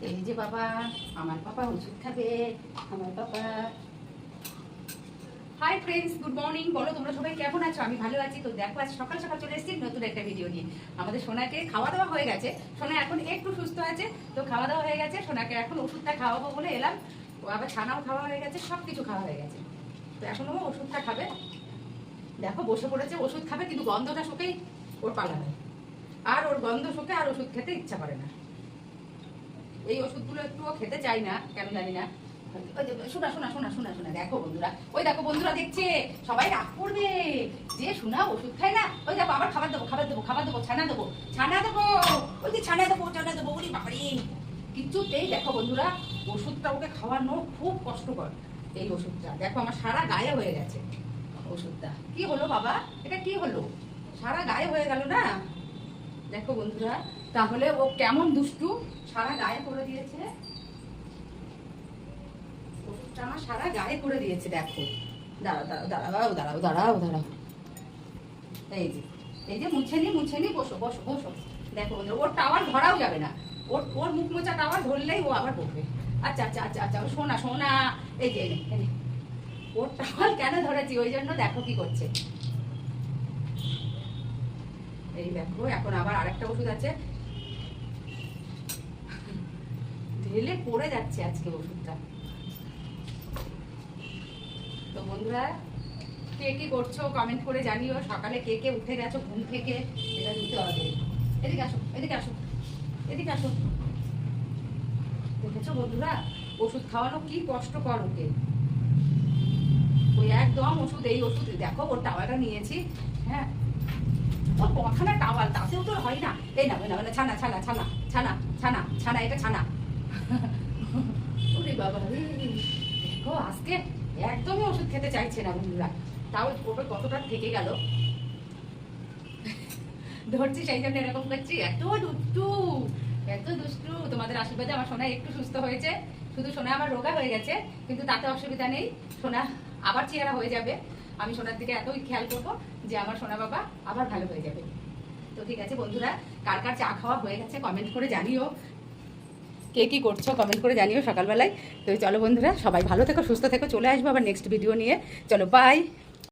এই যে বাবা, আমার পাপা ওষুধ খাবে। আমার papa. Hi friends, good morning. বলো তোমরা সবাই কেমন আছো? আমি ভালো আছি। তো দেখো আজ সকাল সকাল চলে এসেছি নতুন একটা ভিডিও নিয়ে। আমাদের সোনাকে খাওয়া দাওয়া হয়ে গেছে। সোনা এখন একটু সুস্থ আছে, তো খাওয়া দাওয়া হয়ে গেছে। সোনাকে এখন ওষুধটা খাওয়াবো বলে এলাম। ও আবার ছানাও খাওয়া হয়ে গেছে, সব কিছু খাওয়া হয়ে গেছে। তো এখন ও ওষুধটা খাবে। দেখো বসে পড়েছে, ওষুধ খাবে, কিন্তু গন্ধটা শুকেই ওর পালা নেই। আর ওর গন্ধ শুকে আর ওষুধ খেতে ইচ্ছা করে না। এই ওষুধগুলো একটুও খেতে চাই না, কেন জানি না। শোনা শোনা শোনা শোনা শোনা, দেখো বন্ধুরা, ওই দেখো বন্ধুরা দেখছে, সবাই রাগ করবে যে শোনা ওষুধ খায় না। ওই দেখো আবার খাবার দেবো, খাবার দেবো, খাবার দেবো, ছানা দেবো, ছানা দেবো, ওই যে ছানা দেবো, ছানা দেবো, ওরে বাবারে। কিচ্ছুতেই দেখো বন্ধুরা, ওষুধটা ওকে খাওয়ানো খুব কষ্টকর। এই ওষুধটা দেখো আমার সারা গায়ে হয়ে গেছে। ওষুধটা কি হলো বাবা, এটা কি হলো? সারা গায়ে হয়ে গেল না? দেখো বন্ধুরা, তাহলে ও কেমন দুষ্টু, সারা গায়ে করে দিয়েছে। ওষুধটা আমার সারা গায়ে করে দিয়েছে। দেখো, দাঁড়াও দাঁড়াও দাঁড়াও দাঁড়াও দাঁড়াও দাঁড়াও, এই যে মুছে নি, বসো বসো বসো। দেখো বন্ধুরা, ওর টাওয়ার ধরাও যাবে না। ওর মুখ মোচা টাওয়ার ধরলেই ও আবার বসবে। আচ্ছা আচ্ছা আচ্ছা আচ্ছা, শোনা শোনা, এই যে ওর টাওয়ার কেন ধরেছি, ওই জন্য দেখো কি করছে। এই দেখো, এখন আবার আরেকটা ওষুধ আছে, ঢেলে পড়ে যাচ্ছে আজকে ওষুধটা। তো বন্ধুরা, কে কি করছো কমেন্ট করে জানিও। সকালে কে কে উঠে গেছো ঘুম থেকে, এটা দিতে হবে। এদিকে আসো, এদিকে আসো, এদিকে আসো। দেখেছো বন্ধুরা, ওষুধ খাওয়ানো কি কষ্টকর ওকে। ওই একদম ওষুধ, এই ওষুধ দেখো ওর টাওয়ালটা নিয়েছি। হ্যাঁ, ওর কখানা টাওয়াল, তাতেও তো হয় না। এই না না, ছানা ছানা ছানা ছানা ছানা ছানা, এটা ছানা। ওরে বাবা রে, দেখো আজকে একদমই ওষুধ খেতে চাইছে না বন্ধুরা। তাও ওটা কতটা থেকে গেল, ধরছি সেই জন্য এরকম করছি। এত দুষ্টু, এত দুষ্টু। তোমাদের আশীর্বাদে আমার সোনা একটু সুস্থ হয়েছে। শুধু সোনা আমার রোগা হয়ে গেছে, কিন্তু তাতে অসুবিধা নেই। সোনা আবার চেহারা হয়ে যাবে। আমি সোনার দিকে এতই খেয়াল করবো যে আমার সোনা বাবা আবার ভালো হয়ে যাবে। তো ঠিক আছে বন্ধুরা, কার কার চা খাওয়া হয়ে গেছে কমেন্ট করে জানিও। কে কি করছো কমেন্ট করে জানিও সকালবেলায়। তো চলো বন্ধুরা, সবাই ভালো থেকো, সুস্থ থেকো। চলে আসবো আবার নেক্সট ভিডিও নিয়ে। চলো বাই।